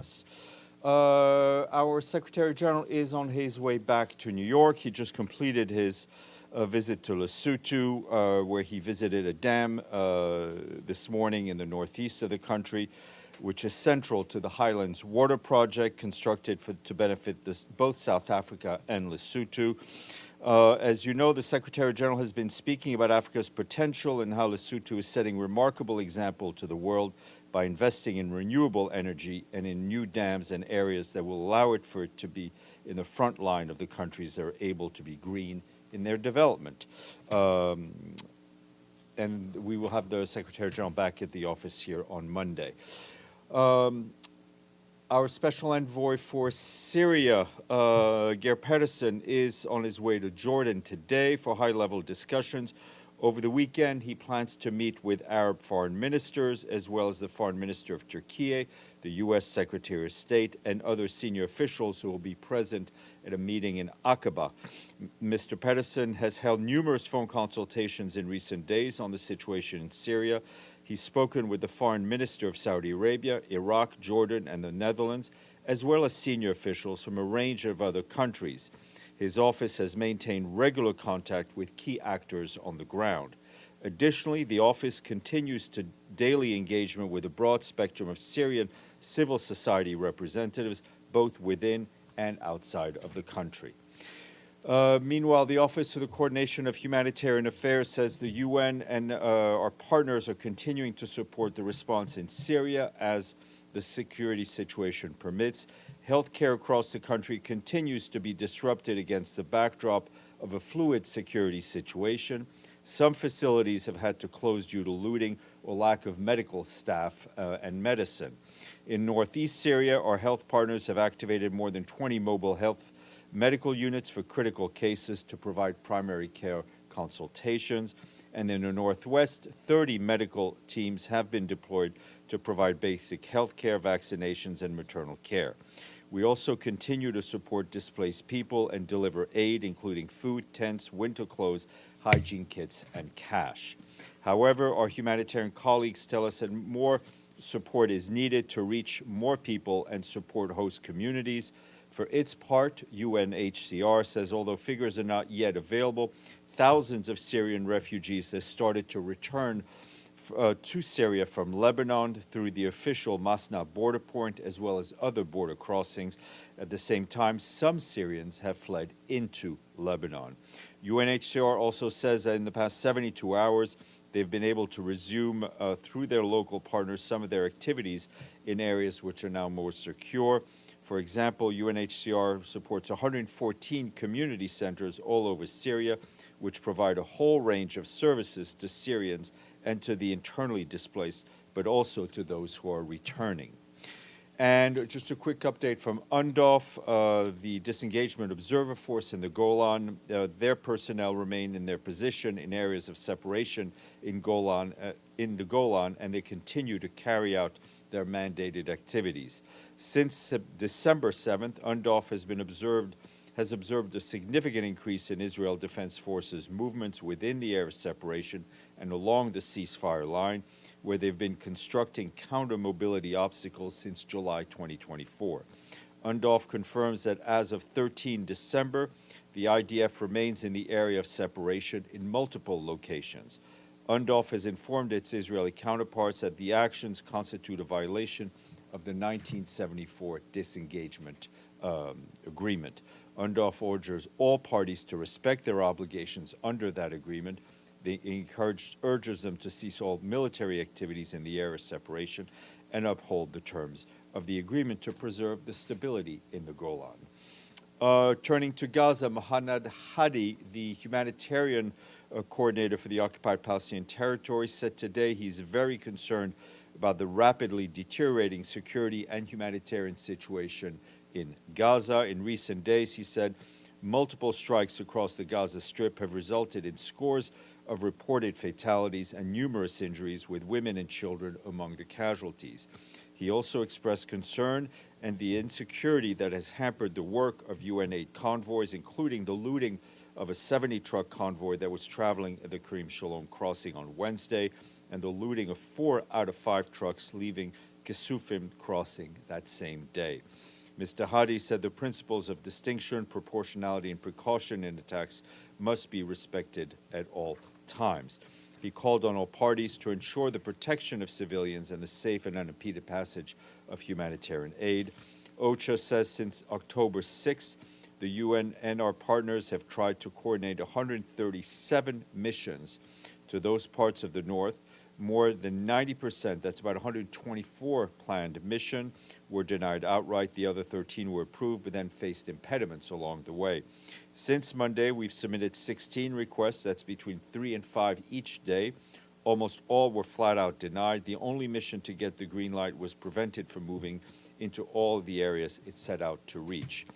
us. Our Secretary General is on his way back to New York. He just completed his visit to Lesotho, where he visited a dam this morning in the northeast of the country, which is central to the Highlands Water Project, constructed to benefit both South Africa and Lesotho. As you know, the Secretary General has been speaking about Africa's potential and how Lesotho is setting remarkable example to the world by investing in renewable energy and in new dams and areas that will allow it to be in the front line of the countries that are able to be green in their development. And we will have the Secretary General back at the office here on Monday. Our special envoy for Syria, Geir Pedersen, is on his way to Jordan today for high-level discussions. Over the weekend, he plans to meet with Arab foreign ministers, as well as the foreign minister of Turkey, the U.S. Secretary of State, and other senior officials who will be present at a meeting in Aqaba. Mr. Pedersen has held numerous phone consultations in recent days on the situation in Syria. He's spoken with the foreign minister of Saudi Arabia, Iraq, Jordan, and the Netherlands, as well as senior officials from a range of other countries. His office has maintained regular contact with key actors on the ground. Additionally, the office continues to daily engagement with a broad spectrum of Syrian civil society representatives, both within and outside of the country. Meanwhile, the Office of the Coordination of Humanitarian Affairs says the UN and our partners are continuing to support the response in Syria as the security situation permits. Healthcare across the country continues to be disrupted against the backdrop of a fluid security situation. Some facilities have had to close due to looting or lack of medical staff and medicine. In northeast Syria, our health partners have activated more than 20 mobile health medical units for critical cases to provide primary care consultations. And in the northwest, 30 medical teams have been deployed to provide basic health care, vaccinations, and maternal care. We also continue to support displaced people and deliver aid, including food, tents, winter clothes, hygiene kits, and cash. However, our humanitarian colleagues tell us that more support is needed to reach more people and support host communities. For its part, UNHCR says although figures are not yet available, thousands of Syrian refugees have started to return to Syria from Lebanon through the official Masna border point, as well as other border crossings. At the same time, some Syrians have fled into Lebanon. UNHCR also says that in the past 72 hours, they've been able to resume through their local partners some of their activities in areas which are now more secure. For example, UNHCR supports 114 community centers all over Syria, which provide a whole range of services to Syrians and to the internally displaced, but also to those who are returning. And just a quick update from UNDOF, the Disengagement Observer Force in the Golan. Their personnel remain in their position in areas of separation in the Golan, and they continue to carry out their mandated activities. Since December 7th, UNDOF has observed a significant increase in Israel Defense Forces movements within the area of separation and along the ceasefire line, where they've been constructing counter-mobility obstacles since July 2024. UNDOF confirms that as of 13 December, the IDF remains in the area of separation in multiple locations. UNDOF has informed its Israeli counterparts that the actions constitute a violation of the 1974 Disengagement Agreement. UNDOF urges all parties to respect their obligations under that agreement. They urges them to cease all military activities in the area of separation and uphold the terms of the agreement to preserve the stability in the Golan. Turning to Gaza, Mohanad Hadi, the humanitarian coordinator for the occupied Palestinian territory, said today he's very concerned about the rapidly deteriorating security and humanitarian situation in Gaza. In recent days, he said, multiple strikes across the Gaza Strip have resulted in scores of reported fatalities and numerous injuries, with women and children among the casualties. He also expressed concern and the insecurity that has hampered the work of UN aid convoys, including the looting of a 70-truck convoy that was traveling at the Karim Shalom crossing on Wednesday, and the looting of 4 out of 5 trucks leaving Kesufim crossing that same day. Mr. Hadi said the principles of distinction, proportionality, and precaution in attacks must be respected at all times. He called on all parties to ensure the protection of civilians and the safe and unimpeded passage of humanitarian aid. OCHA says since October 6th, the UN and our partners have tried to coordinate 137 missions to those parts of the north. More than 90%, that's about 124 planned mission, were denied outright. The other 13 were approved, but then faced impediments along the way. Since Monday, we've submitted 16 requests. That's between 3 and 5 each day. Almost all were flat out denied. The only mission to get the green light was prevented from moving into all the areas it set out to reach.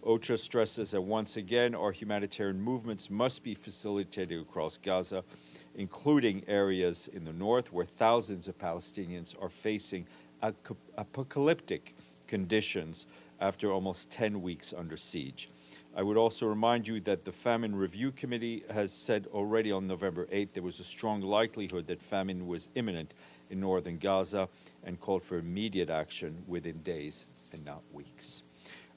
OCHA stresses that once again, our humanitarian movements must be facilitated across Gaza, including areas in the north where thousands of Palestinians are facing apocalyptic conditions after almost 10 weeks under siege. I would also remind you that the Famine Review Committee has said already on November 8th there was a strong likelihood that famine was imminent in northern Gaza and called for immediate action within days and not weeks.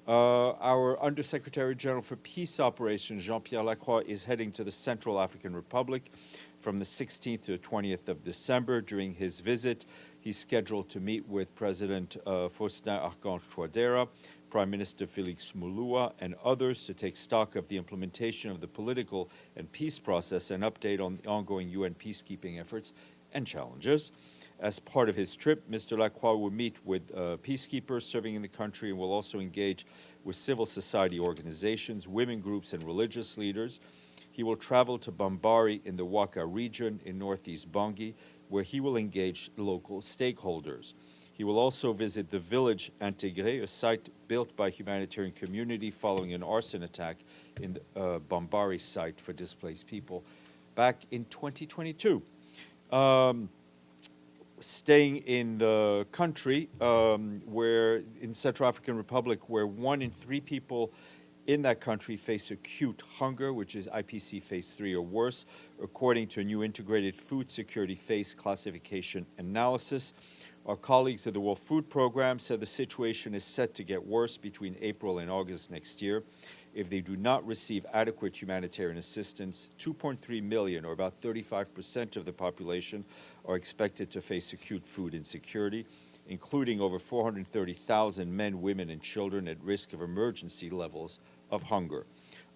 Our Undersecretary General for Peace Operations, Jean-Pierre Lacroix, is heading to the Central African Republic from the 16th to the 20th of December. During his visit, he's scheduled to meet with President Faustin Archange Touadéra, Prime Minister Félix Moulua, and others to take stock of the implementation of the political and peace process and update on the ongoing UN peacekeeping efforts and challenges. As part of his trip, Mr. Lacroix will meet with peacekeepers serving in the country and will also engage with civil society organizations, women groups, and religious leaders. He will travel to Bambari in the Waka region in northeast Bangui, where he will engage local stakeholders. He will also visit the village Intégré, a site built by humanitarian community following an arson attack in the Bambari site for displaced people back in 2022. Staying in the country, where in Central African Republic, where 1 in 3 people in that country face acute hunger, which is IPC phase 3 or worse, according to a new integrated food security phase classification analysis. Our colleagues at the World Food Program said the situation is set to get worse between April and August next year. If they do not receive adequate humanitarian assistance, 2.3 million, or about 35% of the population, are expected to face acute food insecurity, including over 430,000 men, women, and children at risk of emergency levels of hunger.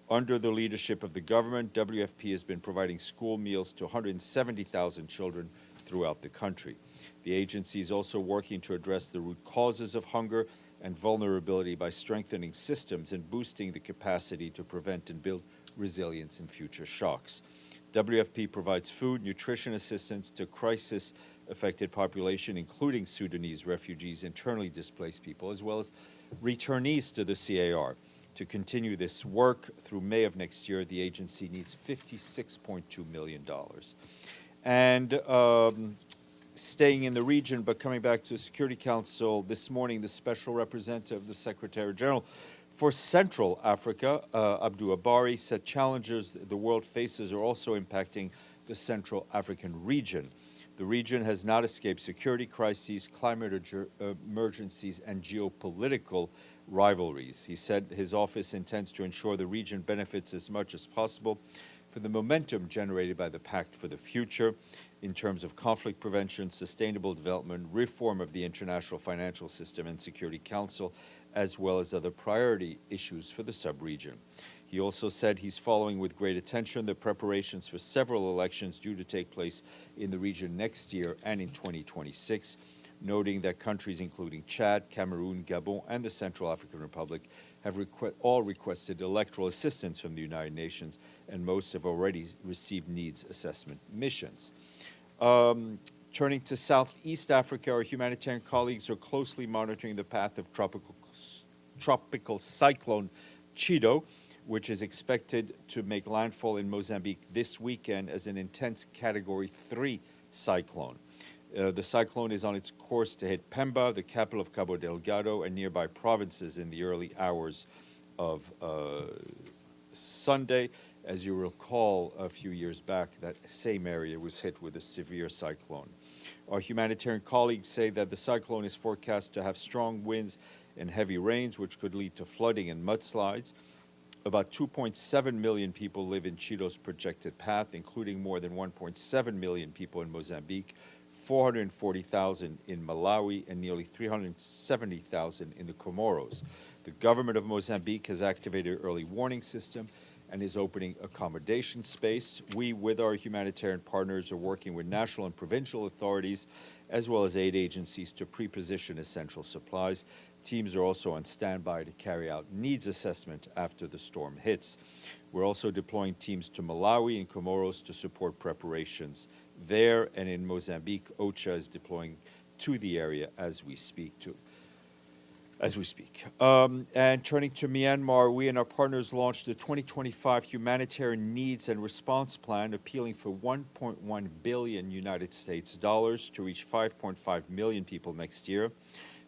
Under the leadership of the government, WFP has been providing school meals to 170,000 children throughout the country. The agency is also working to address the root causes of hunger and vulnerability by strengthening systems and boosting the capacity to prevent and build resilience in future shocks. WFP provides food, nutrition assistance to crisis-affected population, including Sudanese refugees, internally displaced people, as well as returnees to the CAR. To continue this work through May of next year, the agency needs $56.2 million. And staying in the region, but coming back to the Security Council, this morning the Special Representative, the Secretary General for Central Africa, Abdou Abari, said challenges the world faces are also impacting the Central African region. The region has not escaped security crises, climate emergencies, and geopolitical rivalries. He said his office intends to ensure the region benefits as much as possible for the momentum generated by the Pact for the Future in terms of conflict prevention, sustainable development, reform of the international financial system and Security Council, as well as other priority issues for the sub-region. He also said he's following with great attention the preparations for several elections due to take place in the region next year and in 2026, noting that countries including Chad, Cameroon, Gabon, and the Central African Republic have all requested electoral assistance from the United Nations, and most have already received needs assessment missions. Turning to Southeast Africa, our humanitarian colleagues are closely monitoring the path of tropical cyclone Chido, which is expected to make landfall in Mozambique this weekend as an intense Category 3 cyclone. The cyclone is on its course to hit Pemba, the capital of Cabo Delgado, and nearby provinces in the early hours of Sunday. As you recall, a few years back, that same area was hit with a severe cyclone. Our humanitarian colleagues say that the cyclone is forecast to have strong winds and heavy rains, which could lead to flooding and mudslides. About 2.7 million people live in Chido's projected path, including more than 1.7 million people in Mozambique, 440,000 in Malawi, and nearly 370,000 in the Comoros. The government of Mozambique has activated an early warning system and is opening accommodation space. We, with our humanitarian partners, are working with national and provincial authorities, as well as aid agencies, to pre-position essential supplies. Teams are also on standby to carry out needs assessment after the storm hits. We're also deploying teams to Malawi and Comoros to support preparations there, and in Mozambique, OCHA is deploying to the area as we speak. And turning to Myanmar, we and our partners launched the 2025 Humanitarian Needs and Response Plan, appealing for 1.1 billion United States dollars to reach 5.5 million people next year.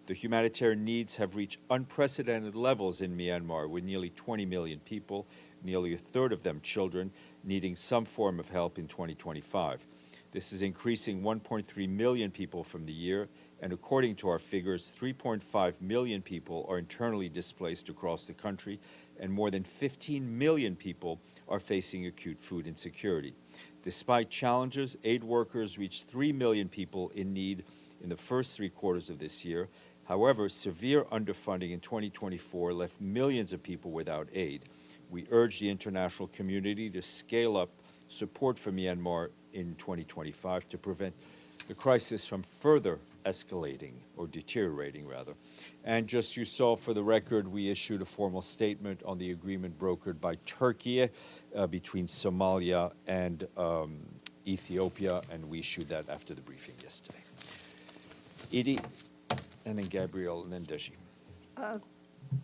The humanitarian needs have reached unprecedented levels in Myanmar, with nearly 20 million people, nearly a third of them children, needing some form of help in 2025. This is increasing 1.3 million people from the year, and according to our figures, 3.5 million people are internally displaced across the country, and more than 15 million people are facing acute food insecurity. Despite challenges, aid workers reached 3 million people in need in the first 3 quarters of this year. However, severe underfunding in 2024 left millions of people without aid. We urge the international community to scale up support for Myanmar in 2025 to prevent the crisis from further escalating, or deteriorating rather. And just you saw, for the record, we issued a formal statement on the agreement brokered by Turkey between Somalia and Ethiopia, and we issued that after the briefing yesterday. Edie, and then Gabriel, and then Deji.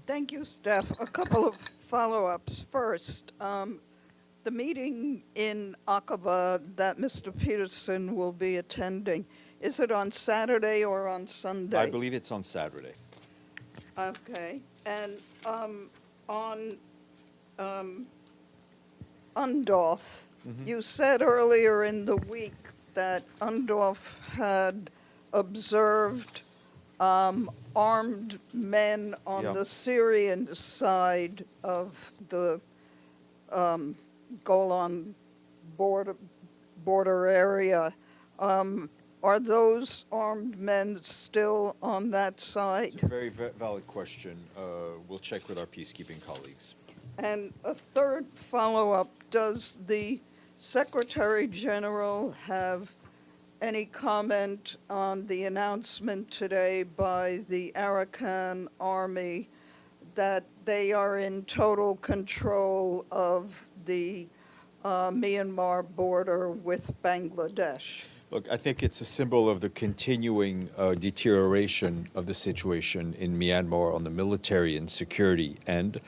Thank you, Steph. A couple of follow-ups. First, the meeting in Aqaba that Mr. Peterson will be attending, is it on Saturday or on Sunday? I believe it's on Saturday. Okay. And on UNDOF, you said earlier in the week that UNDOF had observed armed men on the Syrian side of the Golan border area. Are those armed men still on that side? It's a very valid question. We'll check with our peacekeeping colleagues. And a third follow-up, does the Secretary General have any comment on the announcement today by the Arakan Army that they are in total control of the Myanmar border with Bangladesh? Look, I think it's a symbol of the continuing deterioration of the situation in Myanmar on the military and security end.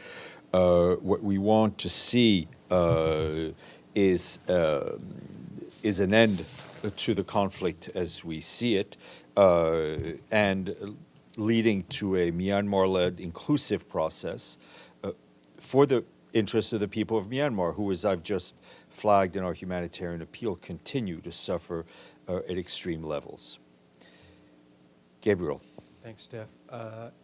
What we want to see is an end to the conflict as we see it, and leading to a Myanmar-led inclusive process for the interests of the people of Myanmar, who, as I've just flagged in our humanitarian appeal, continue to suffer at extreme levels. Gabriel. Thanks, Steph.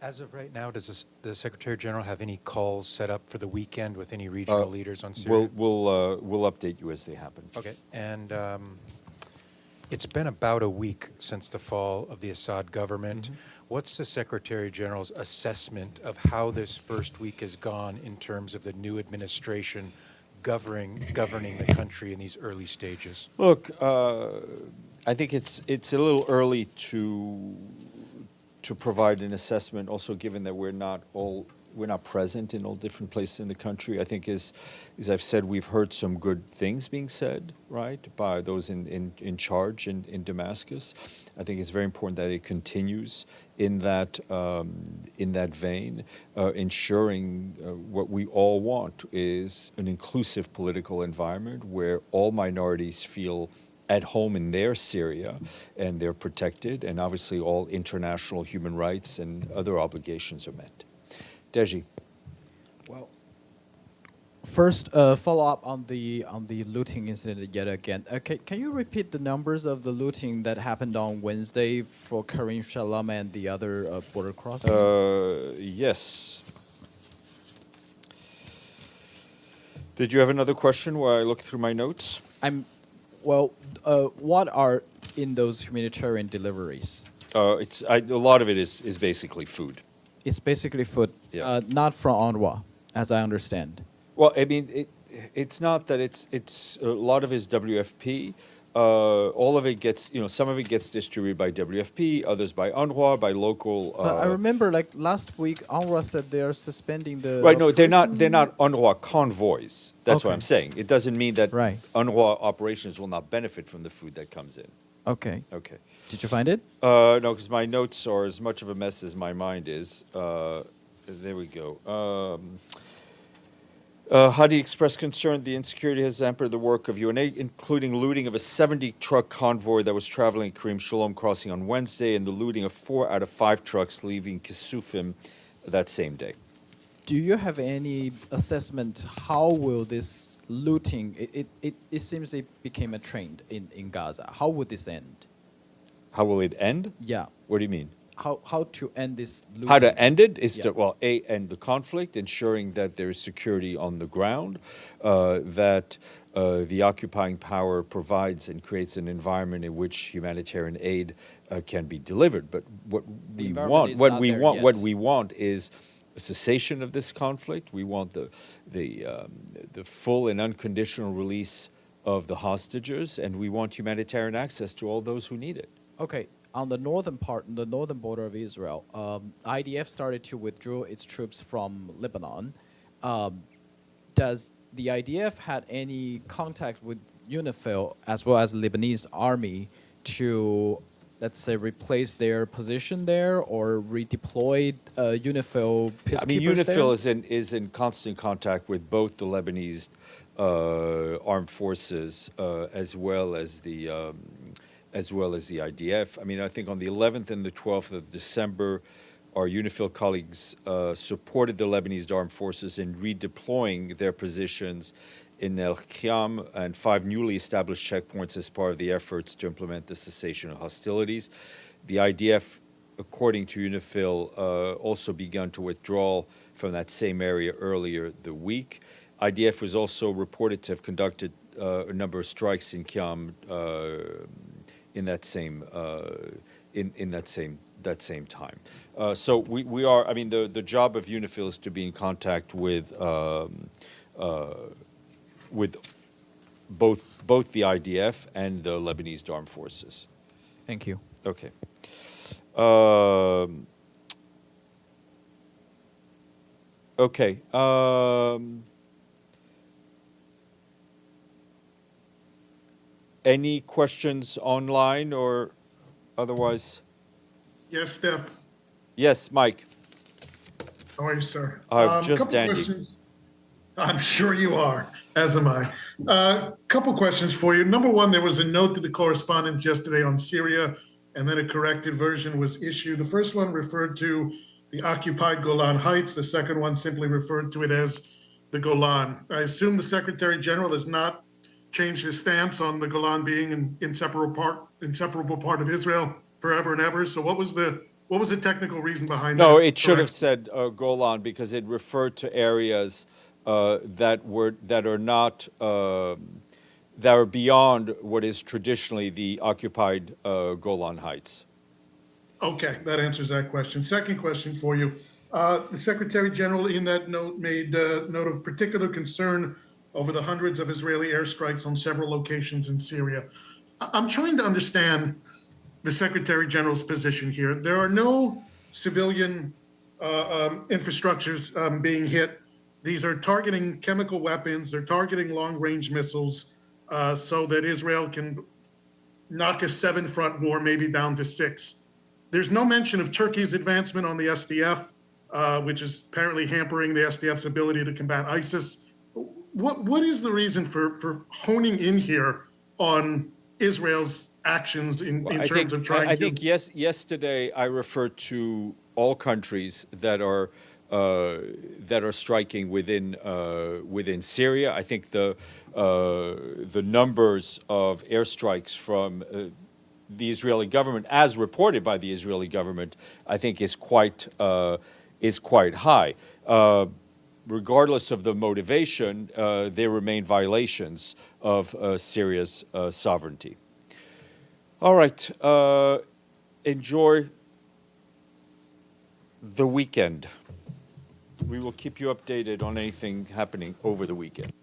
As of right now, does the Secretary General have any calls set up for the weekend with any regional leaders on Syria? We'll update you as they happen. Okay. And it's been about a week since the fall of the Assad government. What's the Secretary General's assessment of how this first week has gone in terms of the new administration governing the country in these early stages? Look, I think it's a little early to provide an assessment, also given that we're not present in all different places in the country. I think, as I've said, we've heard some good things being said, right, by those in charge in Damascus. I think it's very important that it continues in that vein, ensuring what we all want is an inclusive political environment where all minorities feel at home in their Syria and they're protected, and obviously all international human rights and other obligations are met. Deji. Well, First, follow up on the looting incident yet again. Can you repeat the numbers of the looting that happened on Wednesday for Karim Shalom and the other border crossing? Yes. Did you have another question while I look through my notes? What are in those humanitarian deliveries? A lot of it is basically food. It's basically food, Yeah. not from UNRWA, as I understand. Well, I mean, it's not that it's a lot of it is WFP. All of it gets, some of it gets distributed by WFP, others by UNRWA, by local. But I remember, like last week, UNRWA said they are suspending the. Right, no, they're operation. not UNRWA convoys. That's what Okay. I'm saying. It doesn't mean that Right. UNRWA operations will not benefit from the food that comes in. Okay. Okay. Did you find it? No, because my notes are as much of a mess as my mind is. There we go. Hadi expressed concern the insecurity has hampered the work of UNA, including looting of a 70-truck convoy that was traveling at Karim Shalom crossing on Wednesday and the looting of 4 out of 5 trucks leaving Kisufim that same day. Do you have any assessment? How will this looting? It seems it became a trend in Gaza. How would this end? How will it end? Yeah. What do you mean? How to end this looting? How to end it is Yeah. to, well, end the conflict, ensuring that there is security on the ground, that the occupying power provides and creates an environment in which humanitarian aid can be delivered. But what The we environment want, is what not we there want, what yet. we want is a cessation of this conflict. We want the full and unconditional release of the hostages, and we want humanitarian access to all those who need it. Okay, on the northern border of Israel, IDF started to withdraw its troops from Lebanon. Does the IDF had any contact with UNIFIL as well as Lebanese army to, let's say, replace their position there or redeploy UNIFIL peacekeepers I mean, there? UNIFIL is in constant contact with both the Lebanese armed forces as well as the IDF. I mean, I think on the 11th and the 12th of December, our UNIFIL colleagues supported the Lebanese armed forces in redeploying their positions in El Khiam and 5 newly established checkpoints as part of the efforts to implement the cessation of hostilities. The IDF, according to UNIFIL, also begun to withdraw from that same area earlier the week. IDF was also reported to have conducted a number of strikes in Khiam in that same time. So we are. I mean, the job of UNIFIL is to be in contact with both the IDF and the Lebanese armed forces. Thank you. Okay. Okay. Any questions online or otherwise? Yes, Steph. Yes, Mike. How are you, sir? Just Couple dandy. questions. I'm sure you are, as am I. Couple questions for you. Number one, there was a note to the correspondence yesterday on Syria, and then a corrected version was issued. The first one referred to the occupied Golan Heights. The second one simply referred to it as the Golan. I assume the Secretary General has not changed his stance on the Golan being an inseparable part of Israel forever and ever. So what was the technical reason behind that? No, it should have correction? said Golan because it referred to areas that are beyond what is traditionally the occupied Golan Heights. Okay, that answers that question. Second question for you. The Secretary General in that note made note of particular concern over the hundreds of Israeli airstrikes on several locations in Syria. I'm trying to understand the Secretary General's position here. There are no civilian infrastructures being hit. These are targeting chemical weapons. They're targeting long-range missiles so that Israel can knock a 7-front war maybe down to 6. There's no mention of Turkey's advancement on the SDF, which is apparently hampering the SDF's ability to combat ISIS. What is the reason for honing in here on Israel's actions in terms of trying to... I think yesterday I referred to all countries that are that are striking within Syria. I think the numbers of airstrikes from the Israeli government, as reported by the Israeli government, I think is quite high. Regardless of the motivation, there remain violations of Syria's sovereignty. All right, enjoy the weekend. We will keep you updated on anything happening over the weekend.